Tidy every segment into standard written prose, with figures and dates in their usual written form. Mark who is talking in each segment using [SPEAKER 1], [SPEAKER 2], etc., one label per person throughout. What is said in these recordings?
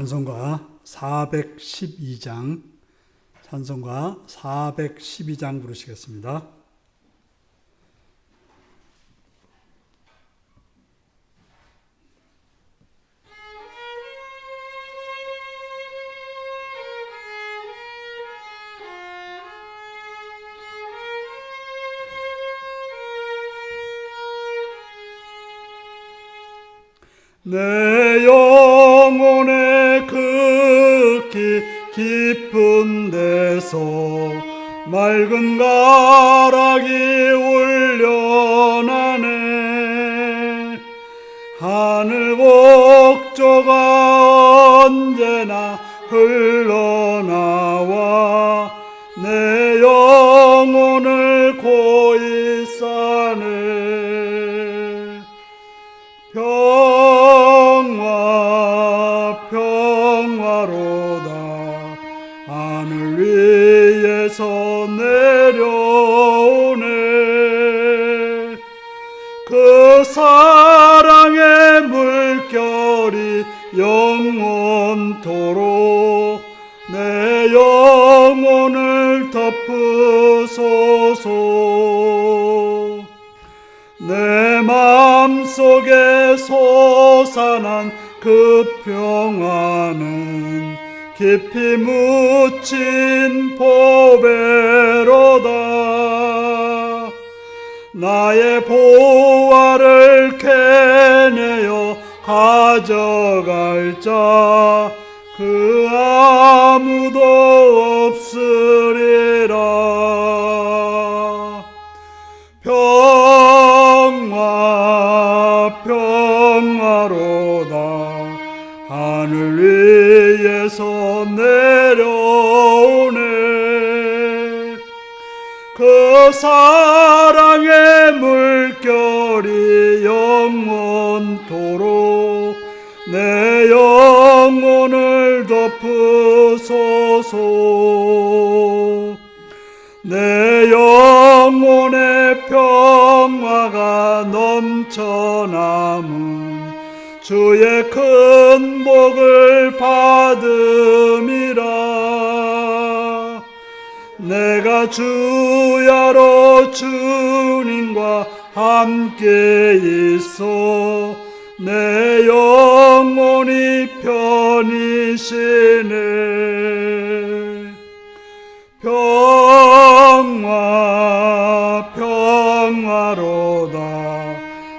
[SPEAKER 1] 찬송가 412장, 찬송가 412장 부르시겠습니다. 내 영혼의 극히 깊은 데서 맑은 가락이 울려나네. 하늘 목조가 언제나 흘러나와 내 영혼을 고이 싸네. 평화로다 하늘 위에서 내려오네. 그 사랑의 물결이 영원토록 내 영혼을 덮으소서. 내 마음속에 솟아난 그 평화는 깊이 묻힌 보배로다. 나의 보화를 캐내어 가져갈 자 그 아무도 없으리라. 평화로다 하늘 위에서 내려오네. 그 사랑의 물결이 영원토록 내 영혼을 덮으소서. 내 영혼의 평화가 넘쳐남은 주의 큰 복을 받음이라. 내가 주야로 주님과 함께 있어 내 영혼이 편히쉬네. 평화로다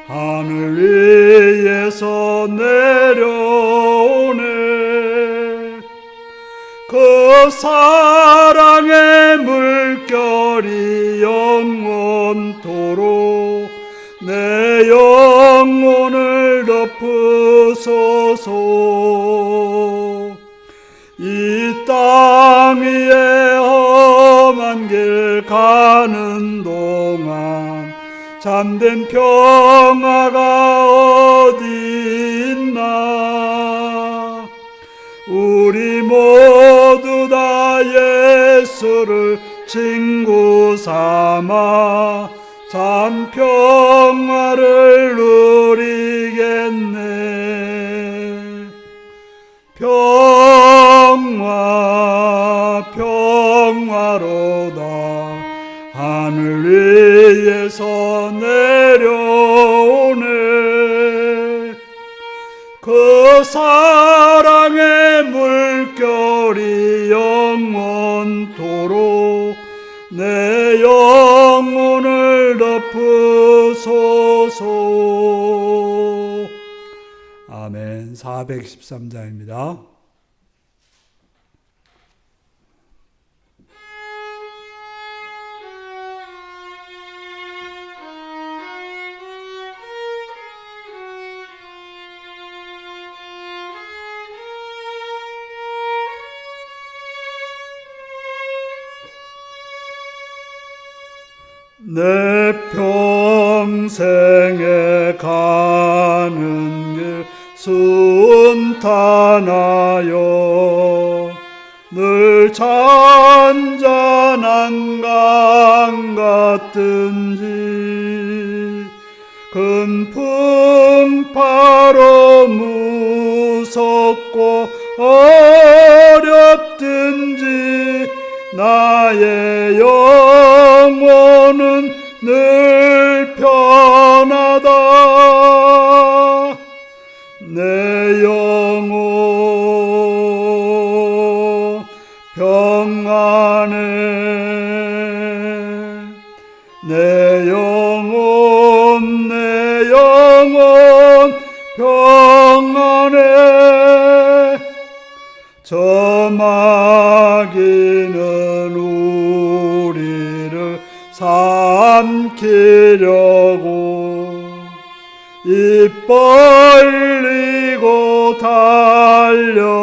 [SPEAKER 1] 하늘 위에서 내려오네. 그 사랑의 물결이 영원토록 내 영혼을 덮으소서. 이 땅 위에 험한 길 가는 동안 참된 평화가 어디 있나. 우리 모두 다 예수를 친구 삼아 참 평화를 누리겠네. 평화로다 하늘 위에서 내려오네. 그 사랑의 물결이 영원토록 내 영혼을 덮으소서. 아멘. 413장입니다. 내 평생에 가는 길 순탄하여 늘 잔잔한 강 같든지 큰 풍파로 무섭고 내 영혼 평안해 내 영혼 평안해 저 마귀는 우리를 삼키려고 입 벌리고 달려와도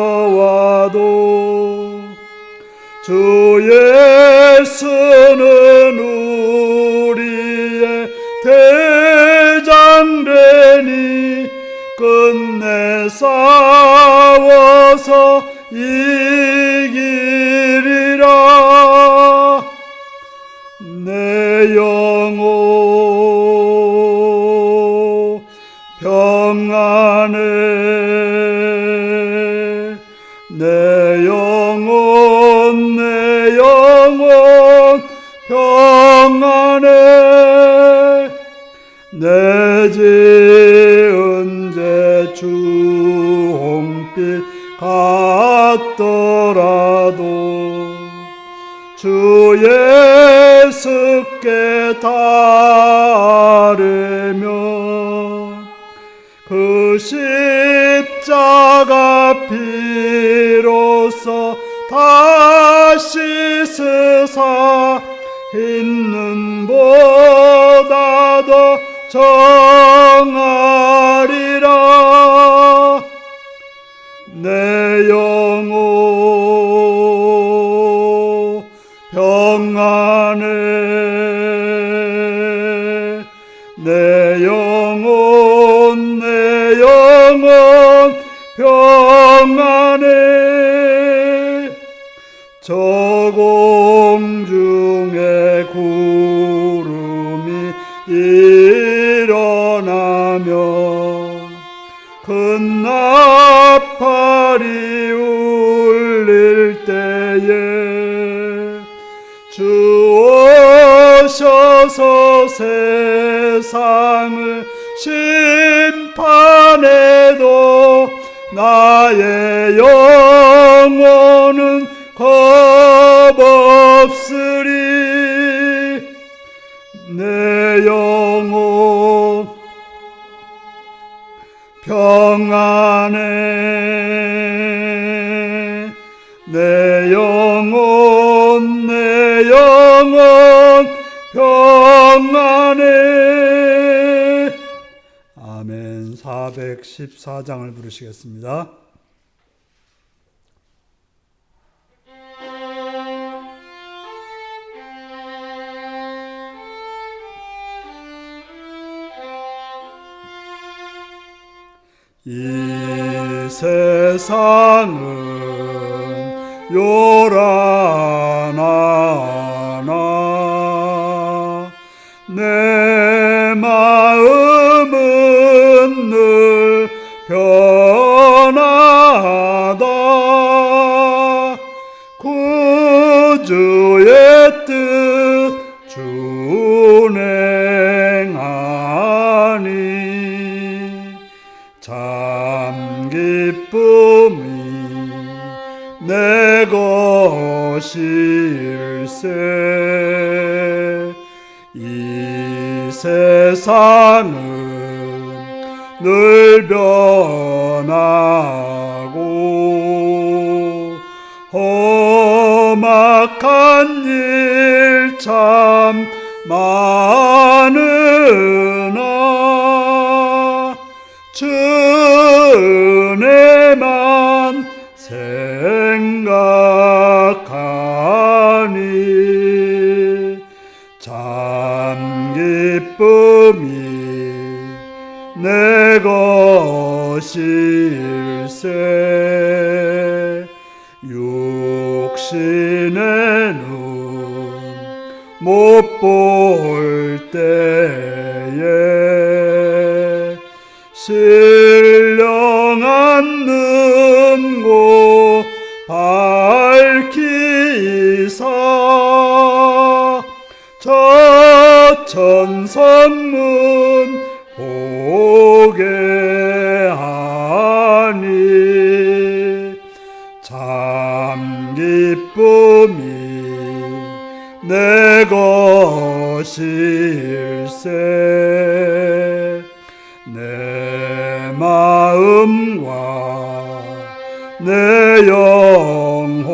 [SPEAKER 1] 주 예수는 우리의 대장 되니 끝내 싸워서 이기리라 내 영혼 평안해 내 영혼 평안해 내 지은 죄 주홍빛 같더라도 주 예수께 따르며 그 십자가 피로써 다시 쓰사 있는 보다 더 정하리라 내 영혼 평안해 내 영혼 평안해 저 공중에 구름이 일어나며 큰 나팔이 울릴 때에 주 오셔서 세상을 심판해도 나의 영혼은 겁없으리 내 영혼 평안해 내 영혼 평안해 아멘 414장을 부르시겠습니다. 이 세상은 요란하나 내 마음은 늘 변하다 구주의 뜻 준행하니 참 기쁨이 내 것일세 이 세상은 늘 변하고 험악한 일 참 많으나 주 은혜만 생각하니 참 기쁨이 내 것일세 육신의 눈 못 볼 때에 신령한 능고 밝히사 저 천성문 보게 것일세. 내 마음과 내 영혼이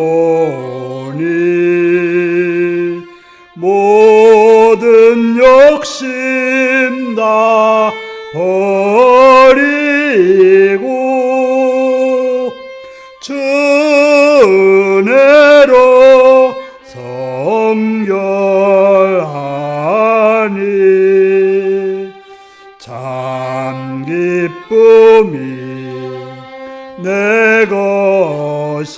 [SPEAKER 1] 모든 욕심 다 버리고 주 은혜로 성결하니 참 기쁨이 내 것일세.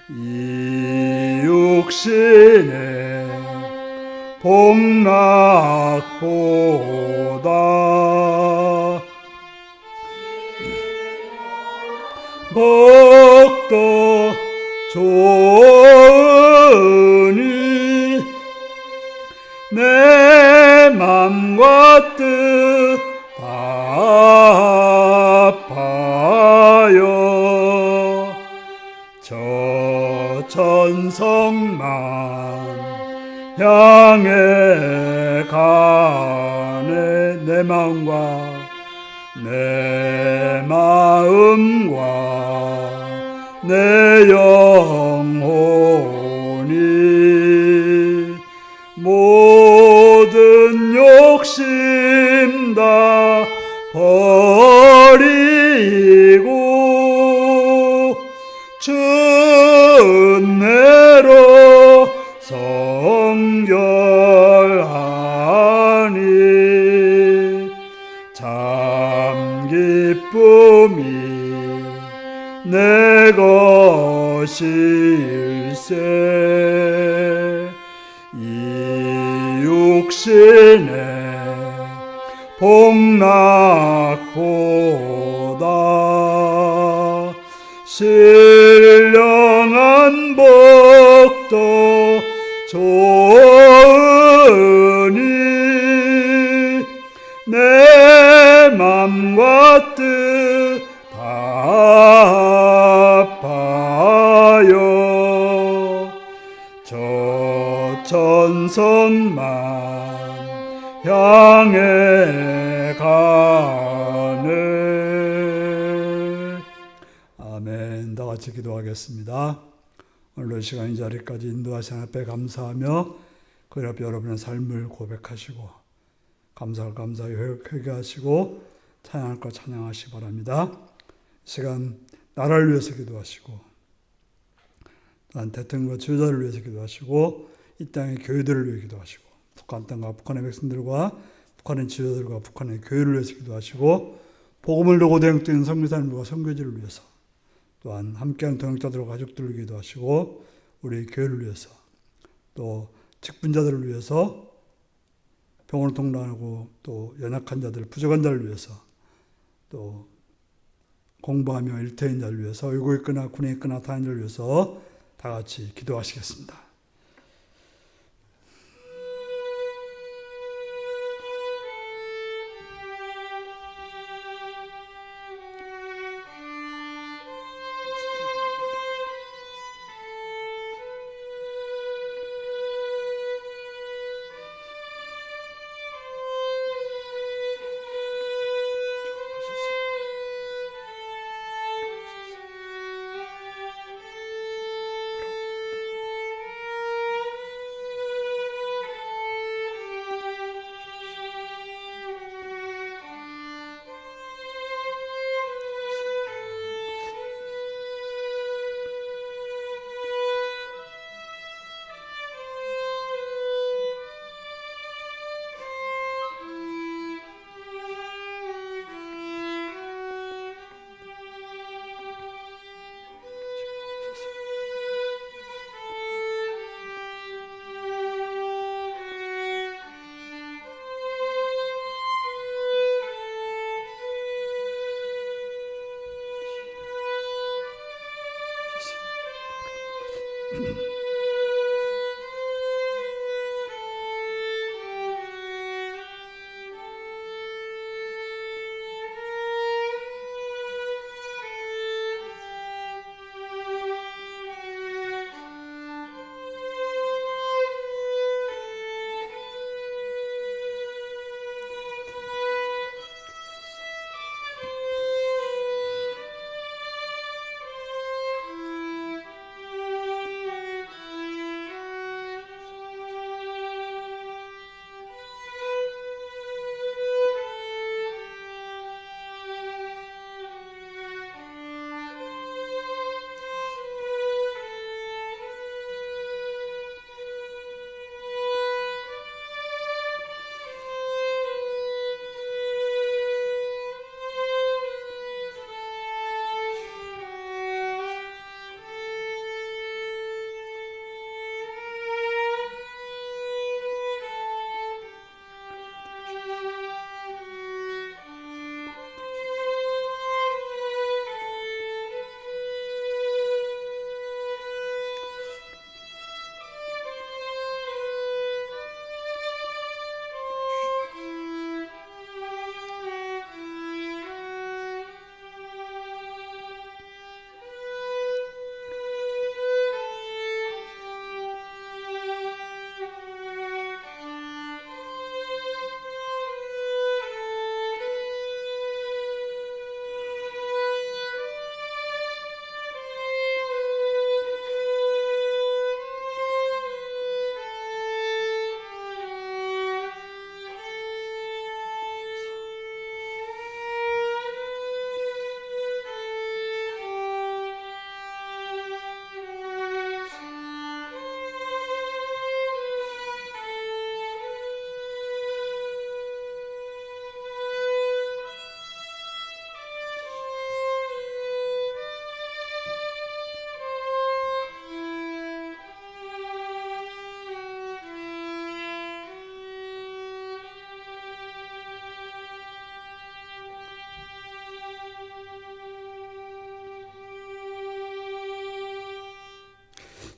[SPEAKER 1] 이 육신의 복락보다 복도 좋으니 내 맘과 뜻 합하여 저 천성만 향해 가네. 내 마음과 내 영혼이 모든 욕심 다 버리고 주 은혜로 성결하니 참 기쁨이 내 것일세. 이 육신의 복락보다 신령한 복도 좋으니 내 맘과 뜻 합하여 저 천성만 향해 가네. 아멘. 다 같이 기도하겠습니다. 오늘 이 시간 이 자리까지 인도하신 앞에 감사하며 그 앞에 여러분의 삶을 고백하시고 감사할 감사히 회개하시고 찬양할 것 찬양하시기 바랍니다. 이 시간 나라를 위해서 기도하시고 또한 대통령과 지도자를 위해서 기도하시고 이 땅의 교회들을 위해 기도하시고 북한 땅과 북한의 백성들과 북한의 지도자들과 북한의 교회를 위해서 기도하시고 복음을 들고 대응되는 선교사님들과 선교지를 위해서 또한 함께하는 동역자들과 가족들을 기도하시고 우리 교회를 위해서 또 직분자들을 위해서 병원을 통로하고 또 연약한 자들, 부족한 자를 위해서 또 공부하며 일터인 자를 위해서 의국에 있거나 군에 있거나 타인 자를 위해서 다 같이 기도하시겠습니다.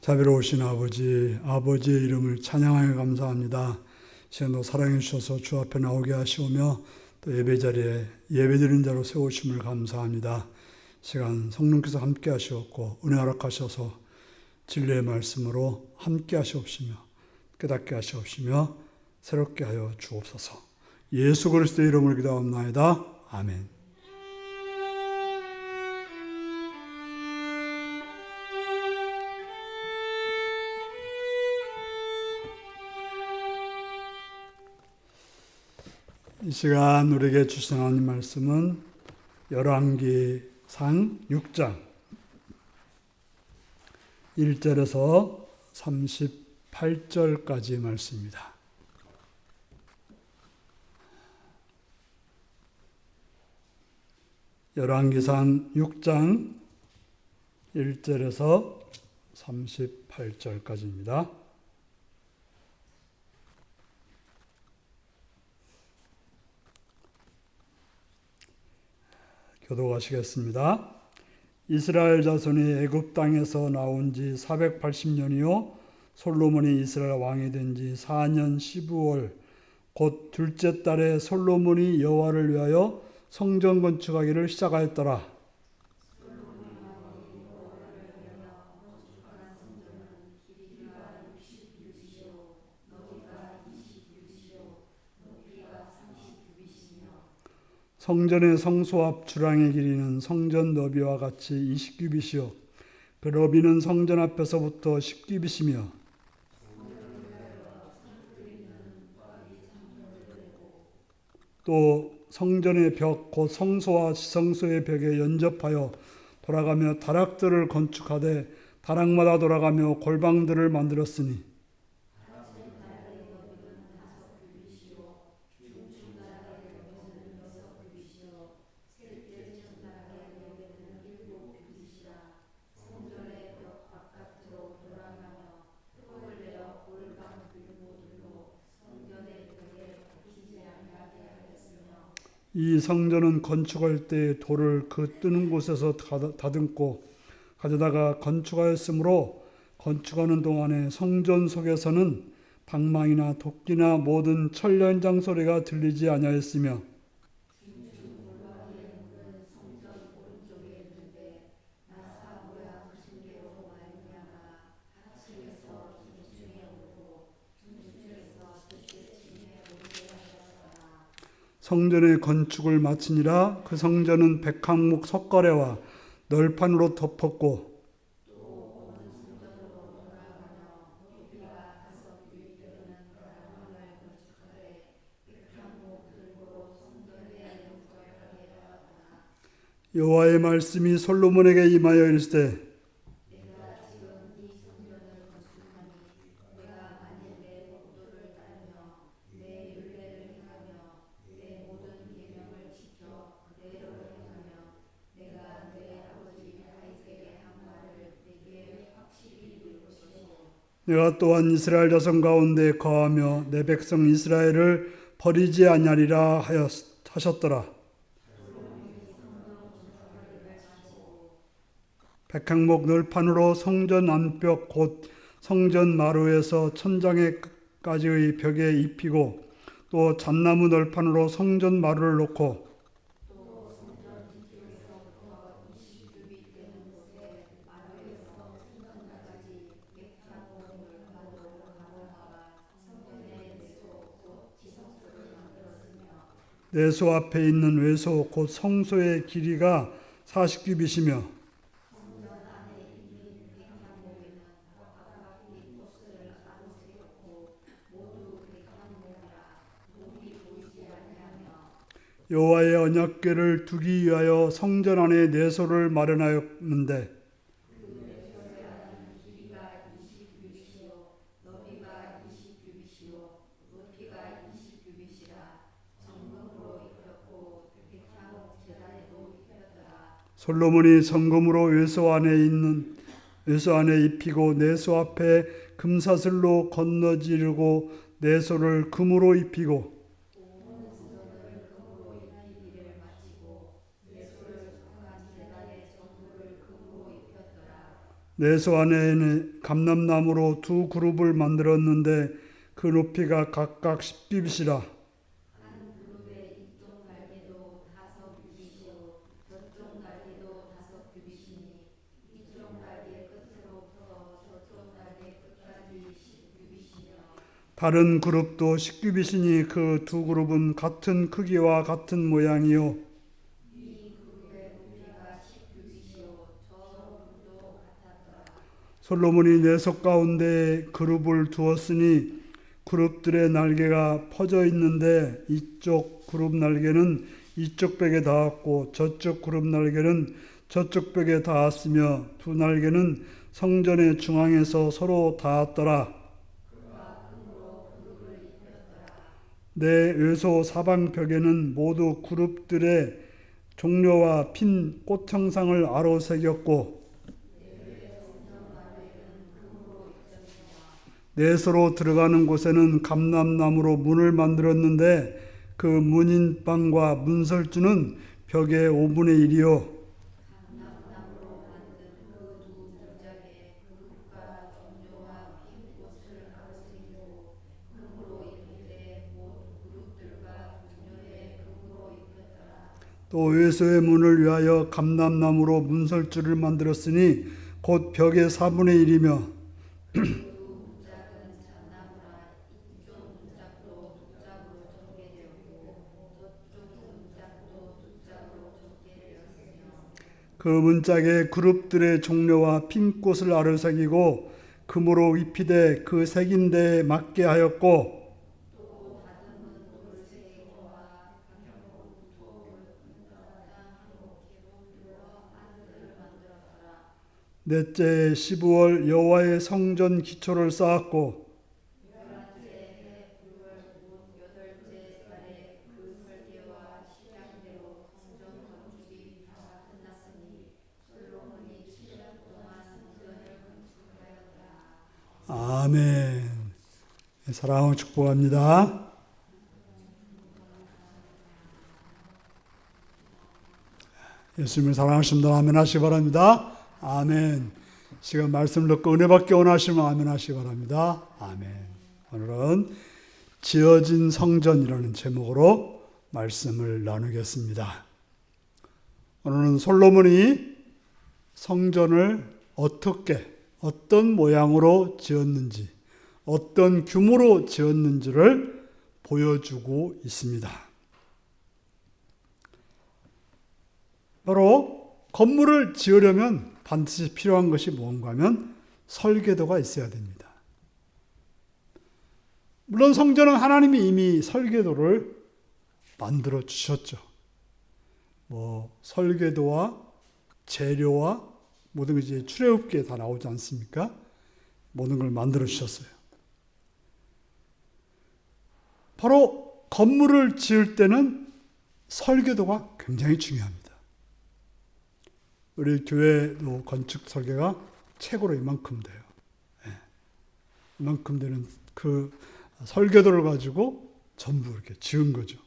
[SPEAKER 1] 자비로우신 아버지, 아버지의 이름을 찬양하여 감사합니다. 시간도 사랑해 주셔서 주 앞에 나오게 하시오며 또 예배 자리에 예배드리는 자로 세우심을 감사합니다. 시간 성령께서 함께 하시옵고 은혜 허락하셔서 진리의 말씀으로 함께 하시옵시며 깨닫게 하시옵시며 새롭게 하여 주옵소서. 예수 그리스도의 이름으로 기도합나이다. 아멘. 이 시간 우리에게 주신 하나님 말씀은 열왕기상 6장 1절에서 38절까지 말씀입니다. 열왕기상 6장 1절에서 38절까지입니다. 교독하시겠습니다. 이스라엘 자손이 애굽 땅에서 나온 지 480년이요 솔로몬이 이스라엘 왕이 된 지 4년 12월 곧 둘째 달에 솔로몬이 여호와를 위하여 성전 건축하기를 시작하였더라. 성전의 성소 앞 주랑의 길이는 성전 너비와 같이 20규빗이요 그 너비는 성전 앞에서부터 10규빗이며 또 성전의 벽 곧 성소와 지성소의 벽에 연접하여 돌아가며 다락들을 건축하되 다락마다 돌아가며 골방들을 만들었으니 이 성전은 건축할 때 돌을 그 뜨는 곳에서 다듬고 가져다가 건축하였으므로 건축하는 동안에 성전 속에서는 방망이나 도끼나 모든 철연장 소리가 들리지 아니하였으며 성전의 건축을 마치니라. 그 성전은 백항목 석가래와 널판으로 덮었고 여호와의 말씀이 솔로몬에게 임하여 이르시되 내가 또한 이스라엘 자손 가운데 거하며 내 백성 이스라엘을 버리지 아니하리라 하셨더라. 백항목 널판으로 성전 안벽 곧 성전 마루에서 천장에까지의 벽에 입히고 또 잣나무 널판으로 성전 마루를 놓고 내소 앞에 있는 외소 곧 성소의 길이가 40규빗이며 여호와의 언약궤를 두기 위하여 성전 안에 내소를 마련하였는데 솔로몬이 성금으로 외소 안에 입히고 내소 앞에 금사슬로 건너지르고 내소를 금으로 입히고 내소 안에는 감람나무로 두 그룹을 만들었는데 그 높이가 각각 10규빗이라.
[SPEAKER 2] 한 그룹의 이쪽 날개도 5규빗이요 저쪽 날개도 5규빗이니 이쪽 날개 끝으로부터 저쪽 날개 끝까지 10규빗이며
[SPEAKER 1] 다른 그룹도 10규빗이니 그 두 그룹은 같은 크기와 같은 모양이요
[SPEAKER 2] 이 그룹의 높이가 10규빗이요 저 그룹도 같았더라.
[SPEAKER 1] 솔로몬이 내석 가운데 그룹을 두었으니 그룹들의 날개가 퍼져 있는데 이쪽 그룹 날개는 이쪽 벽에 닿았고 저쪽 그룹 날개는 저쪽 벽에 닿았으며 두 날개는 성전의 중앙에서 서로 닿았더라. 내 외소 사방벽에는 모두 그룹들의 종려와 핀 꽃 형상을 아로새겼고 내소로 들어가는 곳에는 감람나무로 문을 만들었는데 그 문인방과 문설주는 벽의 5분의 1이요
[SPEAKER 2] 감람나무로 만든 그 두 문짝에 그룹과 종려와 핀 꽃을 아로새기고 금으로 입히되 못 그룹들과 종려에 금으로 입혔더라.
[SPEAKER 1] 또 외소의 문을 위하여 감람나무로 문설주를 만들었으니 곧 벽의 4분의 1이며
[SPEAKER 2] 두 문짝은 잣나무라. 이쪽 문짝도 두 짝으로 전개되었고 저쪽 문짝도 두 짝으로 전개되었으며
[SPEAKER 1] 그 문짝에 그룹들의 종려와 핀 꽃을 아로새기고 금으로 입히되 그 새긴 데에 맞게 하였고
[SPEAKER 2] 또 다듬은 돌색과
[SPEAKER 1] 넷째 15월 여호와의 성전 기초를 쌓았고
[SPEAKER 2] 11째 해 9월 곧 8째 달에 그 설계와 시작대로 성전 건축이 다 끝났으니 솔로몬이 7년 동안 성전을 건축하였더라.
[SPEAKER 1] 아멘. 사랑하고 축복합니다. 예수님을 사랑하십니다. 아멘 하시기 바랍니다. 아멘. 시간 말씀을 듣고 은혜 받기 원하시면 아멘 하시기 바랍니다. 아멘. 오늘은 지어진 성전이라는 제목으로 말씀을 나누겠습니다. 오늘은 솔로몬이 성전을 어떤 모양으로 지었는지, 어떤 규모로 지었는지를 보여주고 있습니다. 바로 건물을 지으려면 반드시 필요한 것이 뭔가 하면 설계도가 있어야 됩니다. 물론 성전은 하나님이 이미 설계도를 만들어 주셨죠. 설계도와 재료와 모든 것이 출애굽기에 다 나오지 않습니까? 모든 걸 만들어 주셨어요. 바로 건물을 지을 때는 설계도가 굉장히 중요합니다. 우리 교회도 건축 설계가 최고로 이만큼 돼요. 이만큼 되는 그 설계도를 가지고 전부 이렇게 지은 거죠.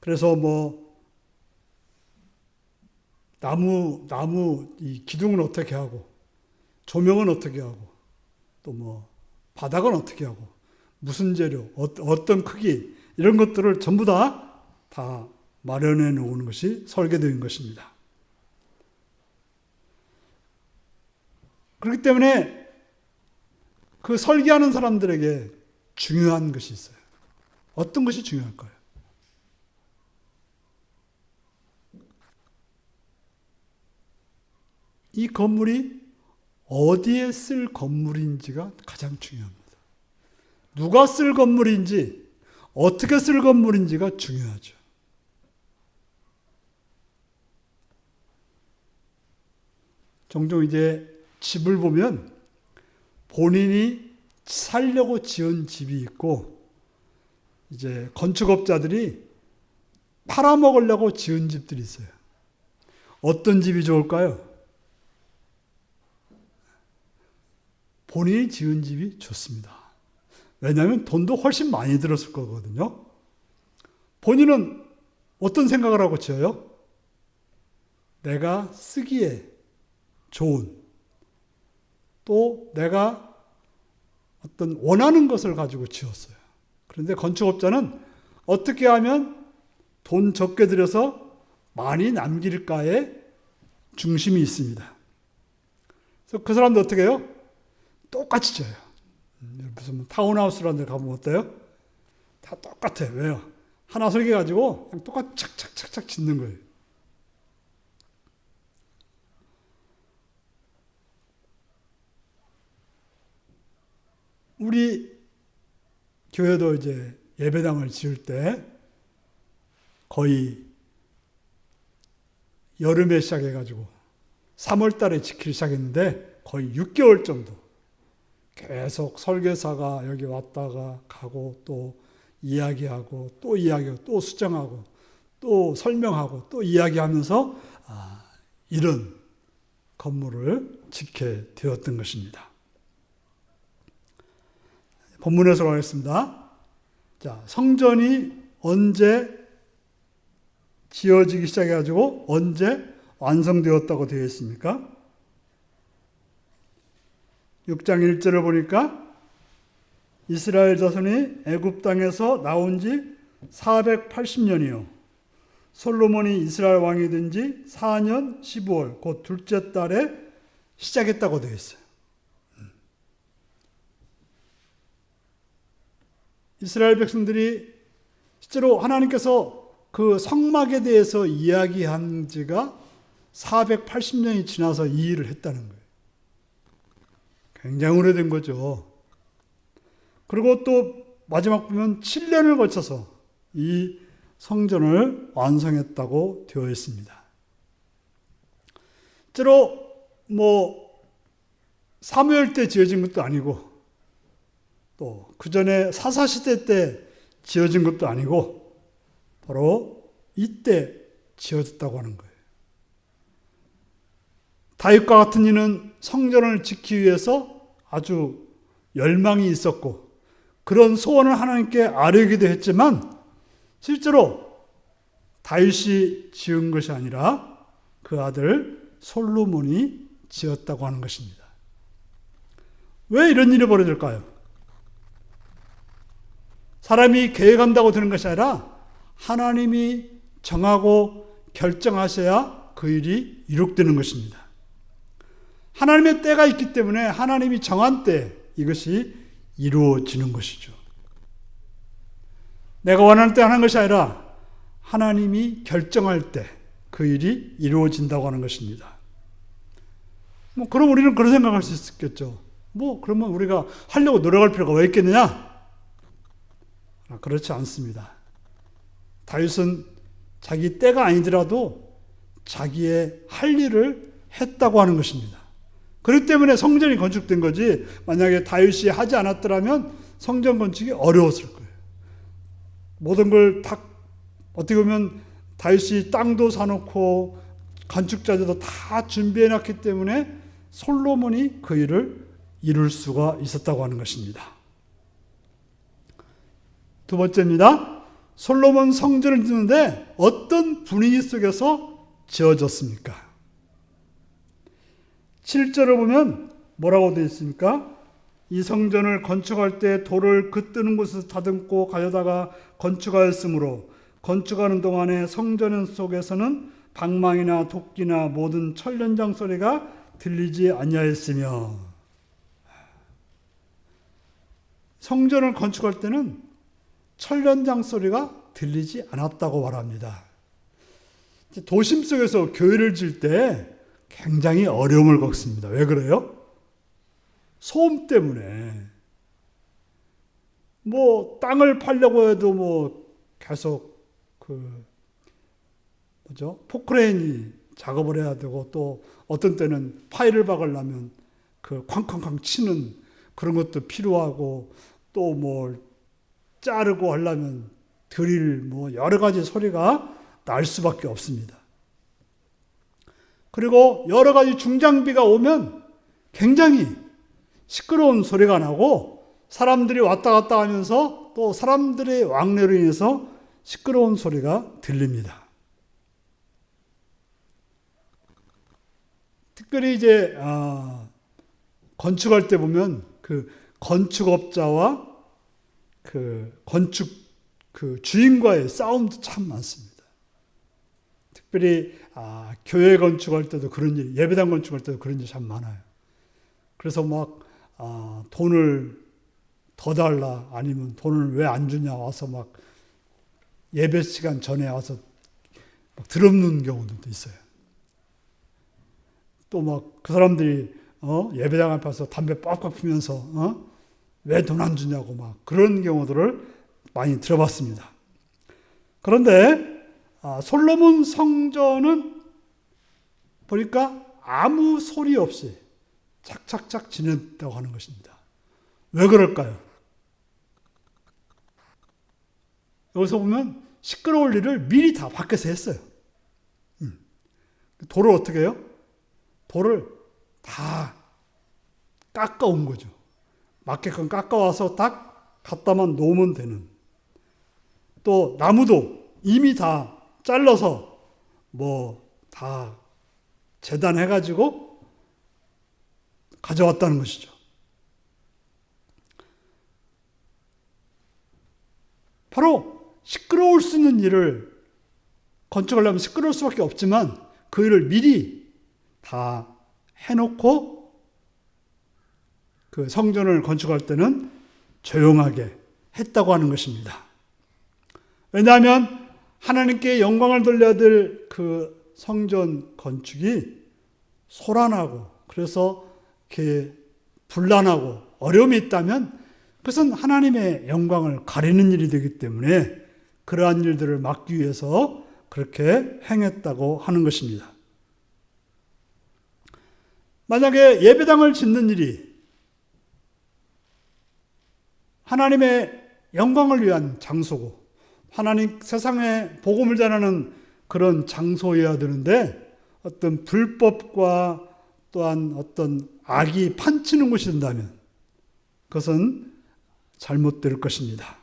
[SPEAKER 1] 그래서 나무 이 기둥은 어떻게 하고, 조명은 어떻게 하고, 또 바닥은 어떻게 하고, 무슨 재료, 어떤 크기, 이런 것들을 전부 다 마련해 놓는 것이 설계도인 것입니다. 그렇기 때문에 그 설계하는 사람들에게 중요한 것이 있어요. 어떤 것이 중요할까요? 이 건물이 어디에 쓸 건물인지가 가장 중요합니다. 누가 쓸 건물인지, 어떻게 쓸 건물인지가 중요하죠. 종종 이제 집을 보면 본인이 살려고 지은 집이 있고, 이제 건축업자들이 팔아먹으려고 지은 집들이 있어요. 어떤 집이 좋을까요? 본인이 지은 집이 좋습니다. 왜냐하면 돈도 훨씬 많이 들었을 거거든요. 본인은 어떤 생각을 하고 지어요? 내가 쓰기에 좋은, 또 내가 어떤 원하는 것을 가지고 지었어요. 그런데 건축업자는 어떻게 하면 돈 적게 들여서 많이 남길까에 중심이 있습니다. 그래서 그 사람도 어떻게 해요? 똑같이 지어요. 무슨 타운하우스라는 데 가보면 어때요? 다 똑같아요. 왜요? 하나 설계가지고 그냥 똑같이 착착착착 짓는 거예요. 우리 교회도 이제 예배당을 지을 때 거의 여름에 시작해가지고 3월 달에 짓기 시작했는데 거의 6개월 정도 계속 설계사가 여기 왔다가 가고 또 이야기하고 또 이야기하고 또 수정하고 또 설명하고 또 이야기하면서 이런 건물을 짓게 되었던 것입니다. 본문에서 가겠습니다. 자, 성전이 언제 지어지기 시작해가지고 언제 완성되었다고 되어 있습니까? 6장 1절을 보니까 이스라엘 자손이 애굽 땅에서 나온 지 480년이요. 솔로몬이 이스라엘 왕이 된 지 4년 15월 곧 둘째 달에 시작했다고 되어 있어요. 이스라엘 백성들이 실제로 하나님께서 그 성막에 대해서 이야기한 지가 480년이 지나서 이 일을 했다는 거예요. 굉장히 오래된 거죠. 그리고 또 마지막 보면 7년을 거쳐서 이 성전을 완성했다고 되어 있습니다. 실제로 사무엘 때 지어진 것도 아니고 또 그 전에 사사시대 때 지어진 것도 아니고 바로 이때 지어졌다고 하는 거예요. 다윗과 같은 이는 성전을 짓기 위해서 아주 열망이 있었고 그런 소원을 하나님께 아뢰기도 했지만 실제로 다윗이 지은 것이 아니라 그 아들 솔로몬이 지었다고 하는 것입니다. 왜 이런 일이 벌어질까요? 사람이 계획한다고 되는 것이 아니라 하나님이 정하고 결정하셔야 그 일이 이룩되는 것입니다. 하나님의 때가 있기 때문에 하나님이 정한 때 이것이 이루어지는 것이죠. 내가 원하는 때 하는 것이 아니라 하나님이 결정할 때 그 일이 이루어진다고 하는 것입니다. 그럼 우리는 그런 생각할 수 있겠죠. 그러면 우리가 하려고 노력할 필요가 왜 있겠느냐? 그렇지 않습니다. 다윗은 자기 때가 아니더라도 자기의 할 일을 했다고 하는 것입니다. 그렇기 때문에 성전이 건축된 거지 만약에 다윗이 하지 않았더라면 성전 건축이 어려웠을 거예요. 모든 걸 다 어떻게 보면 다윗이 땅도 사놓고 건축자들도 다 준비해놨기 때문에 솔로몬이 그 일을 이룰 수가 있었다고 하는 것입니다. 두 번째입니다. 솔로몬 성전을 짓는데 어떤 분위기 속에서 지어졌습니까? 7절을 보면 뭐라고 되어 있습니까? 이 성전을 건축할 때 돌을 그 뜨는 곳에서 다듬고 가져다가 건축하였으므로 건축하는 동안에 성전 속에서는 방망이나 도끼나 모든 철련장 소리가 들리지 아니하였으며 성전을 건축할 때는 철련장 소리가 들리지 않았다고 말합니다. 도심 속에서 교회를 지을 때 굉장히 어려움을 겪습니다. 왜 그래요? 소음 때문에. 땅을 팔려고 해도 계속 포크레인이 작업을 해야 되고 또 어떤 때는 파일을 박으려면 쾅쾅쾅 치는 그런 것도 필요하고 또 자르고 하려면 드릴 여러 가지 소리가 날 수밖에 없습니다. 그리고 여러 가지 중장비가 오면 굉장히 시끄러운 소리가 나고 사람들이 왔다 갔다 하면서 또 사람들의 왕래로 인해서 시끄러운 소리가 들립니다. 특별히 이제 건축할 때 보면 그 건축업자와 그 건축 그 주인과의 싸움도 참 많습니다. 특별히 교회 건축할 때도 그런 일, 예배당 건축할 때도 그런 일이 참 많아요. 그래서 막 돈을 더 달라, 아니면 돈을 왜 안 주냐, 와서 막 예배 시간 전에 와서 막 드럽는 경우도 있어요. 또 막 그 사람들이 예배당 앞에 와서 담배 빡빡 피면서 왜 돈 안 주냐고 막 그런 경우들을 많이 들어봤습니다. 그런데 솔로몬 성전은 보니까 아무 소리 없이 착착착 지냈다고 하는 것입니다. 왜 그럴까요? 여기서 보면 시끄러울 일을 미리 다 밖에서 했어요. 돌을 어떻게 해요? 돌을 다 깎아온 거죠. 맞게끔 깎아와서 딱 갖다만 놓으면 되는. 또 나무도 이미 다 잘라서 뭐 다 재단해가지고 가져왔다는 것이죠. 바로 시끄러울 수 있는 일을 건축하려면 시끄러울 수밖에 없지만 그 일을 미리 다 해놓고 그 성전을 건축할 때는 조용하게 했다고 하는 것입니다. 왜냐하면 하나님께 영광을 돌려야 될 그 성전 건축이 소란하고 그래서 이렇게 분란하고 어려움이 있다면 그것은 하나님의 영광을 가리는 일이 되기 때문에 그러한 일들을 막기 위해서 그렇게 행했다고 하는 것입니다. 만약에 예배당을 짓는 일이 하나님의 영광을 위한 장소고 하나님 세상에 복음을 전하는 그런 장소여야 되는데 어떤 불법과 또한 어떤 악이 판치는 곳이 된다면 그것은 잘못될 것입니다.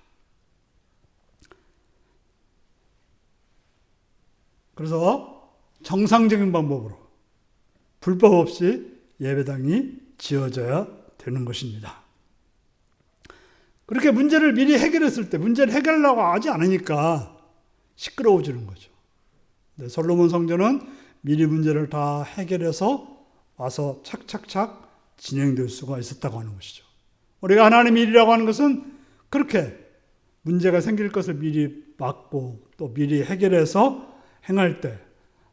[SPEAKER 1] 그래서 정상적인 방법으로 불법 없이 예배당이 지어져야 되는 것입니다. 그렇게 문제를 미리 해결했을 때 문제를 해결하려고 하지 않으니까 시끄러워지는 거죠. 네, 솔로몬 성전은 미리 문제를 다 해결해서 와서 착착착 진행될 수가 있었다고 하는 것이죠. 우리가 하나님의 일이라고 하는 것은 그렇게 문제가 생길 것을 미리 막고 또 미리 해결해서 행할 때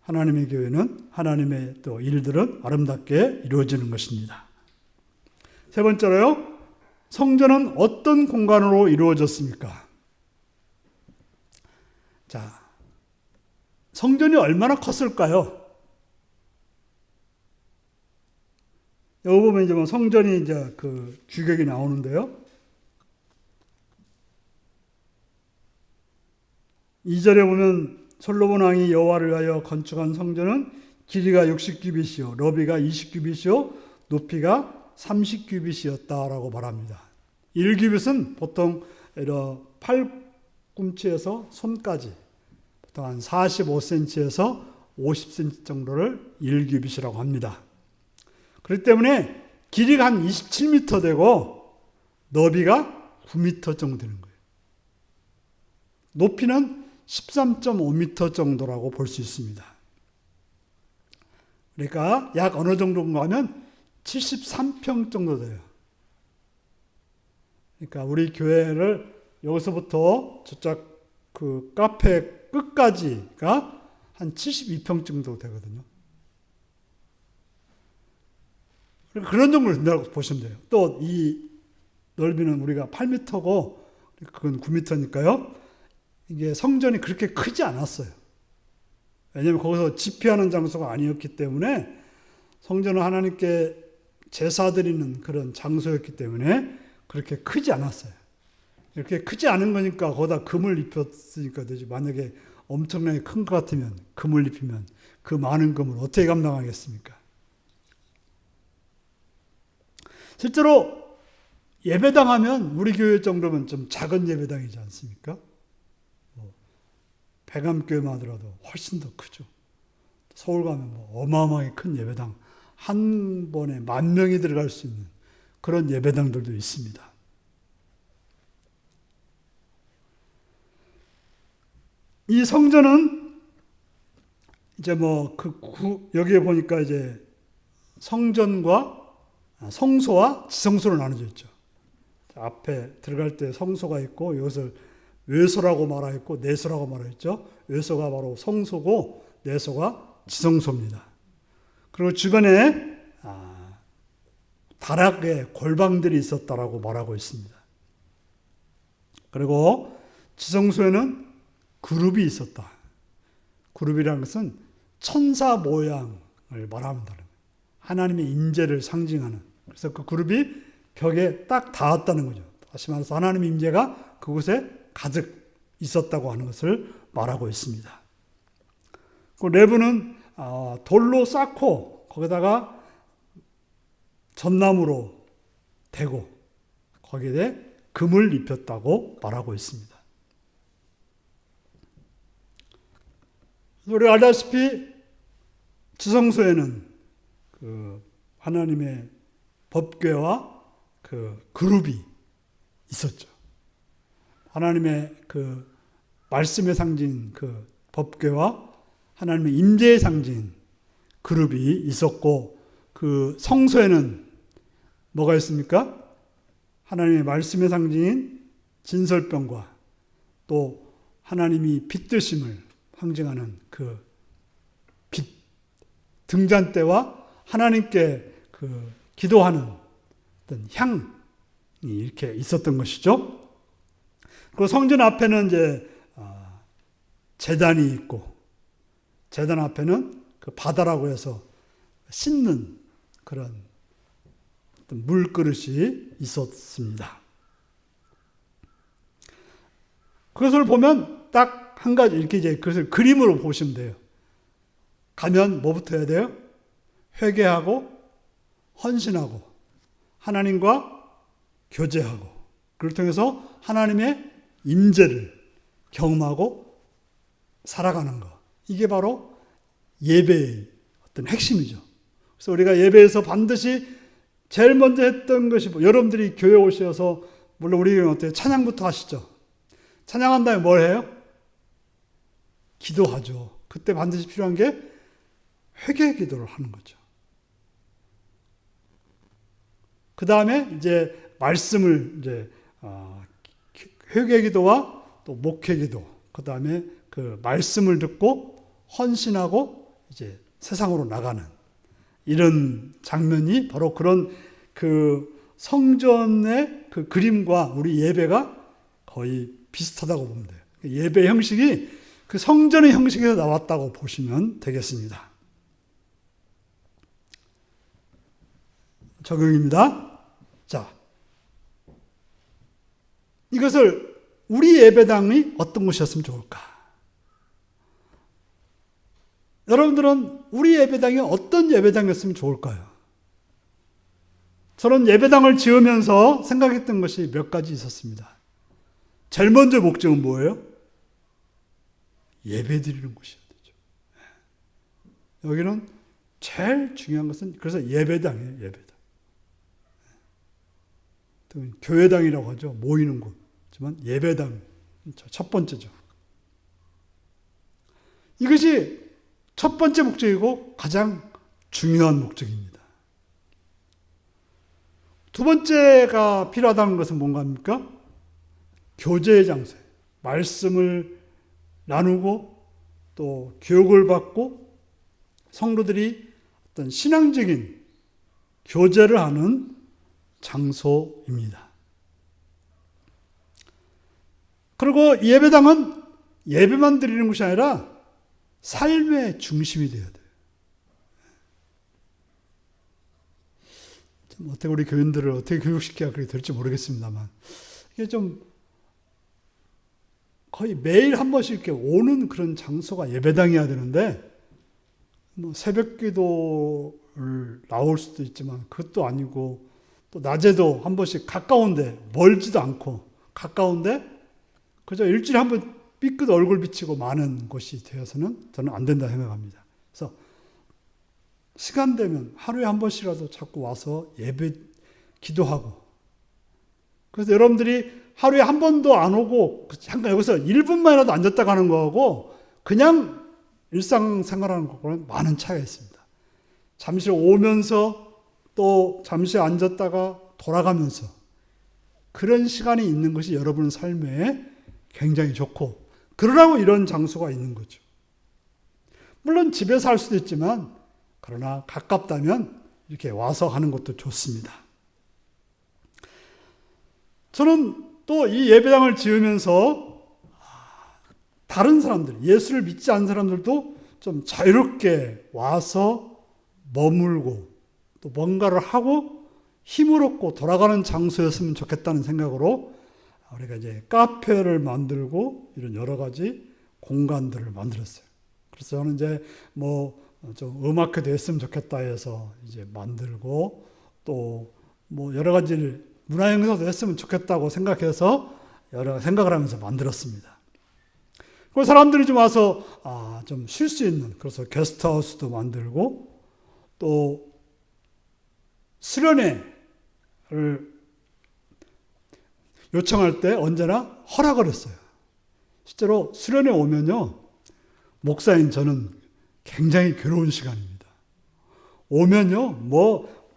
[SPEAKER 1] 하나님의 교회는 하나님의 또 일들은 아름답게 이루어지는 것입니다. 세 번째로요. 성전은 어떤 공간으로 이루어졌습니까? 자, 성전이 얼마나 컸을까요? 여기 보면 이제 성전이 이제 그 규격이 나오는데요. 2절에 보면 솔로몬 왕이 여호와를 위하여 건축한 성전은 길이가 60규빗이요, 너비가 20규빗이요, 높이가 30규빗이었다라고 말합니다. 1규빗은 보통 팔꿈치에서 손까지 보통 한 45cm에서 50cm 정도를 1규빗이라고 합니다. 그렇기 때문에 길이가 한 27m 되고 너비가 9m 정도 되는 거예요. 높이는 13.5m 정도라고 볼 수 있습니다. 그러니까 약 어느 정도인가 하면 73평 정도 돼요. 그러니까 우리 교회를 여기서부터 저쪽 그 카페 끝까지가 한 72평 정도 되거든요. 그런 정도로 된다고 보시면 돼요. 또 이 넓이는 우리가 8m고 그건 9m니까요. 이게 성전이 그렇게 크지 않았어요. 왜냐하면 거기서 집회하는 장소가 아니었기 때문에 성전은 하나님께 제사 드리는 그런 장소였기 때문에 그렇게 크지 않았어요. 이렇게 크지 않은 거니까 거기다 금을 입혔으니까 되지. 만약에 엄청나게 큰 것 같으면 금을 입히면 그 많은 금을 어떻게 감당하겠습니까? 실제로 예배당 하면 우리 교회 정도면 좀 작은 예배당이지 않습니까? 백암교회만 하더라도 훨씬 더 크죠. 서울 가면 어마어마하게 큰 예배당 한 번에 10,000명이 들어갈 수 있는 그런 예배당들도 있습니다. 이 성전은 이제 여기에 보니까 이제 성전과 성소와 지성소로 나눠져 있죠. 앞에 들어갈 때 성소가 있고 이것을 외소라고 말하였고 내소라고 말하였죠. 외소가 바로 성소고 내소가 지성소입니다. 그리고 주변에 다락의 골방들이 있었다라고 말하고 있습니다. 그리고 지성소에는 그룹이 있었다. 그룹이라는 것은 천사 모양을 말합니다. 하나님의 임재를 상징하는. 그래서 그 그룹이 벽에 딱 닿았다는 거죠. 다시 말해서 하나님의 임재가 그곳에 가득 있었다고 하는 것을 말하고 있습니다. 그 내부는 돌로 쌓고 거기다가 전나무로 대고 거기에 금을 입혔다고 말하고 있습니다. 우리 알다시피 지성소에는 그 하나님의 법궤와 그 그룹이 있었죠. 하나님의 그 말씀의 상징 그 법궤와 하나님의 임재의 상징 그룹이 있었고, 그 성소에는 뭐가 있습니까? 하나님의 말씀의 상징인 진설병과 또 하나님이 빛 되심을 상징하는 그 빛, 등잔대와 하나님께 그 기도하는 어떤 향이 이렇게 있었던 것이죠. 그 성전 앞에는 이제 제단이 있고, 제단 앞에는 그 바다라고 해서 씻는 그런 어떤 물그릇이 있었습니다. 그것을 보면 딱 한 가지 이렇게 이제 그것을 그림으로 보시면 돼요. 가면 뭐부터 해야 돼요? 회개하고 헌신하고 하나님과 교제하고 그걸 통해서 하나님의 임재를 경험하고 살아가는 것. 이게 바로 예배의 어떤 핵심이죠. 그래서 우리가 예배에서 반드시 제일 먼저 했던 것이 여러분들이 교회 오셔서 물론 우리 교회는 어때요? 찬양부터 하시죠. 찬양한 다음에 뭘 해요? 기도하죠. 그때 반드시 필요한 게 회개 기도를 하는 거죠. 그 다음에 이제 말씀을 이제 회개 기도와 또 목회 기도, 그 다음에 그 말씀을 듣고 헌신하고 이제 세상으로 나가는 이런 장면이 바로 그런 그 성전의 그 그림과 우리 예배가 거의 비슷하다고 보면 돼요. 예배 형식이 그 성전의 형식에서 나왔다고 보시면 되겠습니다. 적용입니다. 자, 이것을 우리 예배당이 어떤 곳이었으면 좋을까? 여러분들은 우리 예배당이 어떤 예배당이었으면 좋을까요? 저는 예배당을 지으면서 생각했던 것이 몇 가지 있었습니다. 제일 먼저 목적은 뭐예요? 예배 드리는 곳이어야 되죠. 여기는 제일 중요한 것은 그래서 예배당이에요. 예배당. 교회당이라고 하죠. 모이는 곳. 하지만 예배당 첫 번째죠. 이것이 첫 번째 목적이고 가장 중요한 목적입니다. 두 번째가 필요하다는 것은 뭔가? 교제의 장소. 말씀을 나누고 또 교육을 받고 성도들이 어떤 신앙적인 교제를 하는 장소입니다. 그리고 예배당은 예배만 드리는 것이 아니라 삶의 중심이 되어야 돼요. 어떻게 우리 교인들을 어떻게 교육시켜야 그렇게 될지 모르겠습니다만 이게 좀 거의 매일 한 번씩 이렇게 오는 그런 장소가 예배당이어야 되는데 새벽 기도를 나올 수도 있지만 그것도 아니고 또 낮에도 한 번씩 가까운데 멀지도 않고 가까운데 그저 일주일에 한 번 삐끗 얼굴 비치고 많은 곳이 되어서는 저는 안 된다 생각합니다. 그래서 시간 되면 하루에 한 번씩이라도 자꾸 와서 예배 기도하고, 그래서 여러분들이 하루에 한 번도 안 오고 잠깐 여기서 1분만이라도 앉았다 가는 거하고 그냥 일상생활하는 거하고는 많은 차이가 있습니다. 잠시 오면서 또 잠시 앉았다가 돌아가면서 그런 시간이 있는 것이 여러분 삶에 굉장히 좋고, 그러라고 이런 장소가 있는 거죠. 물론 집에서 할 수도 있지만 그러나 가깝다면 이렇게 와서 하는 것도 좋습니다. 저는 또 이 예배당을 지으면서 다른 사람들, 예수를 믿지 않는 사람들도 좀 자유롭게 와서 머물고 또 뭔가를 하고 힘을 얻고 돌아가는 장소였으면 좋겠다는 생각으로 우리가 이제 카페를 만들고 이런 여러 가지 공간들을 만들었어요. 그래서 저는 이제 뭐 좀 음악회도 했으면 좋겠다 해서 이제 만들고, 또 뭐 여러 가지 문화행사도 했으면 좋겠다고 생각해서 여러 생각을 하면서 만들었습니다. 그 사람들이 좀 와서 좀 쉴 수 있는, 그래서 게스트하우스도 만들고 또 수련회를 요청할 때 언제나 허락을 했어요. 실제로 수련회 오면요, 목사인 저는 굉장히 괴로운 시간입니다. 오면요,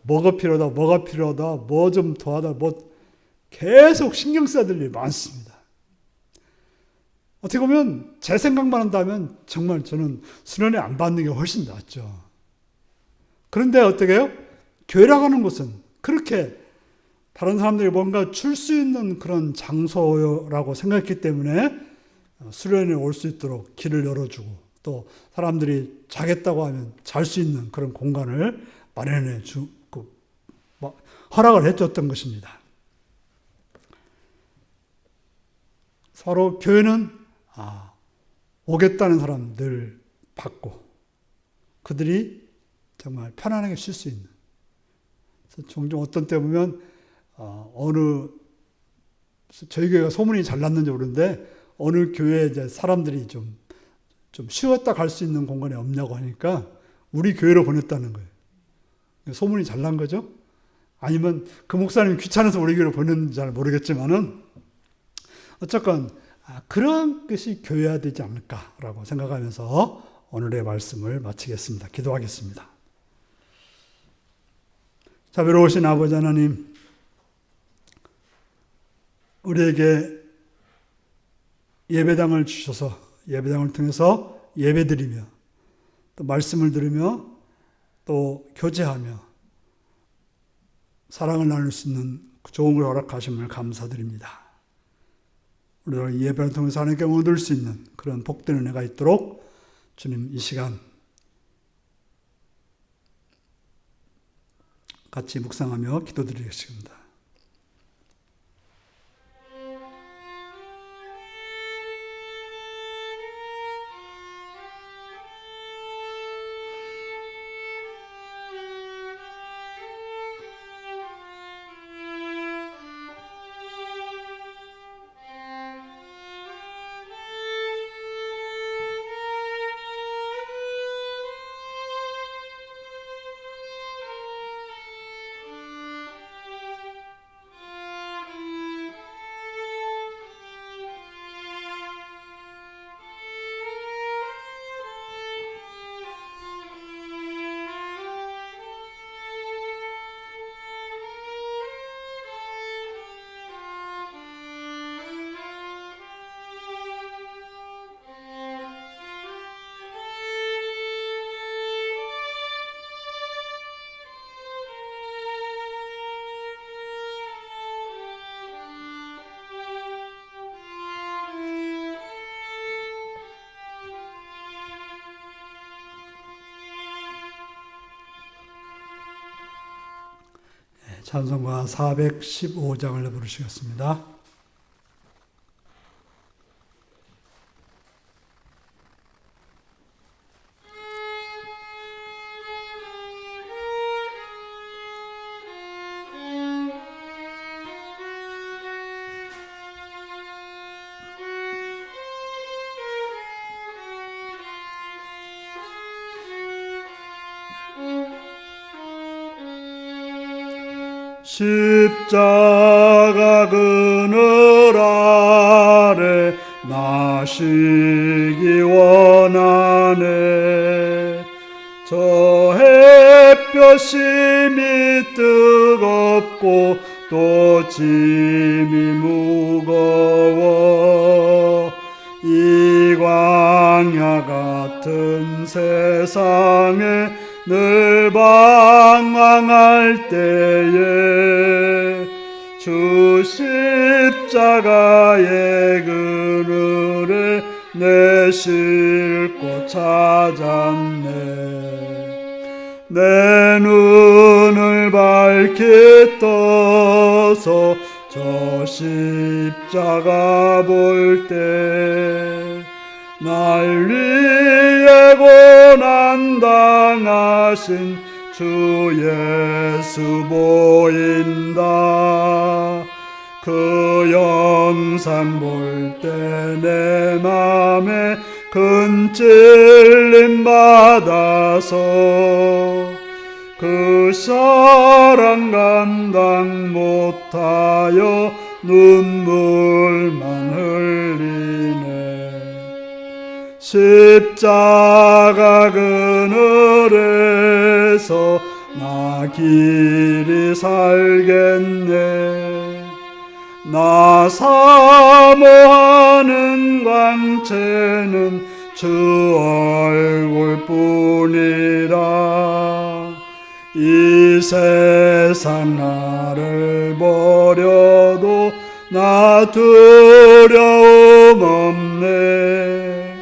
[SPEAKER 1] 뭐가 필요하다, 뭐 좀 도와다, 뭐 계속 신경 써야 될 일이 많습니다. 어떻게 보면 제 생각만 한다면 정말 저는 수련회 안 받는 게 훨씬 낫죠. 그런데 어떻게 해요? 교회라고 하는 곳은 그렇게 다른 사람들이 뭔가 줄 수 있는 그런 장소라고 생각했기 때문에 수련회에 올 수 있도록 길을 열어주고, 또 사람들이 자겠다고 하면 잘 수 있는 그런 공간을 마련해 주고 허락을 해줬던 것입니다. 서로 교회는 오겠다는 사람들 받고 그들이 정말 편안하게 쉴 수 있는, 그래서 종종 어떤 때 보면 저희 교회가 소문이 잘 났는지 모르는데 어느 교회에 이제 사람들이 좀 쉬었다 갈 수 있는 공간이 없냐고 하니까 우리 교회로 보냈다는 거예요. 소문이 잘 난 거죠. 아니면 그 목사님이 귀찮아서 우리 교회로 보냈는지 잘 모르겠지만은 어쨌건 그런 것이 교회여야 되지 않을까라고 생각하면서 오늘의 말씀을 마치겠습니다. 기도하겠습니다. 자비로우신 아버지 하나님, 우리에게 예배당을 주셔서 예배당을 통해서 예배드리며 또 말씀을 들으며 또 교제하며 사랑을 나눌 수 있는 좋은 걸 허락하심을 감사드립니다. 우리가 예배를 통해서 하나님께 얻을 수 있는 그런 복된 은혜가 있도록 주님 이 시간 같이 묵상하며 기도드리겠습니다. 찬송가 415장을 부르시겠습니다. 십자가 그늘 아래 나시기 원하네. 저 햇볕이 뜨겁고 또 짐이 무거워 이 광야 같은 세상에 늘 방황할 때에 주 십자가의 그늘에 내 싣고 찾았네. 내 눈을 밝히 떠서 저 십자가 볼 때 날 위해 고난 당하신 주 예수 보인다. 그 영상 볼 때 내 맘에 큰 찔림 받아서 그 사랑 감당 못하여 눈물만 흘리네. 십자가 그늘에서 나 길이 살겠네. 나 사모하는 광채는 주 얼굴뿐이라. 이 세상 나를 버려도 나 두려움 없네.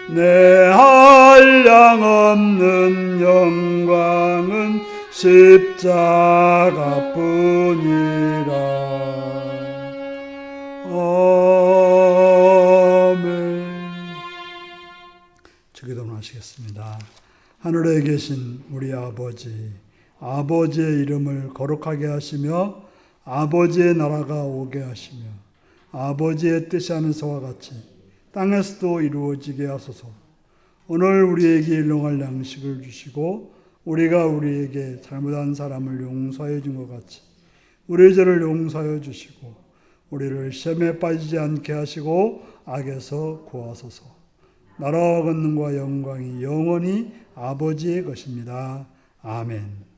[SPEAKER 1] 내 한량 없는 영광은 십자가뿐이라. 아멘. 기도를 하시겠습니다. 하늘에 계신 우리 아버지, 아버지의 이름을 거룩하게 하시며 아버지의 나라가 오게 하시며 아버지의 뜻이 하늘에서와 같이 땅에서도 이루어지게 하소서. 오늘 우리에게 일용할 양식을 주시고 우리가 우리에게 잘못한 사람을 용서해 준 것 같이 우리 죄를 용서해 주시고 우리를 시험에 빠지지 않게 하시고 악에서 구하소서. 나라와 권능과 영광이 영원히 아버지의 것입니다. 아멘.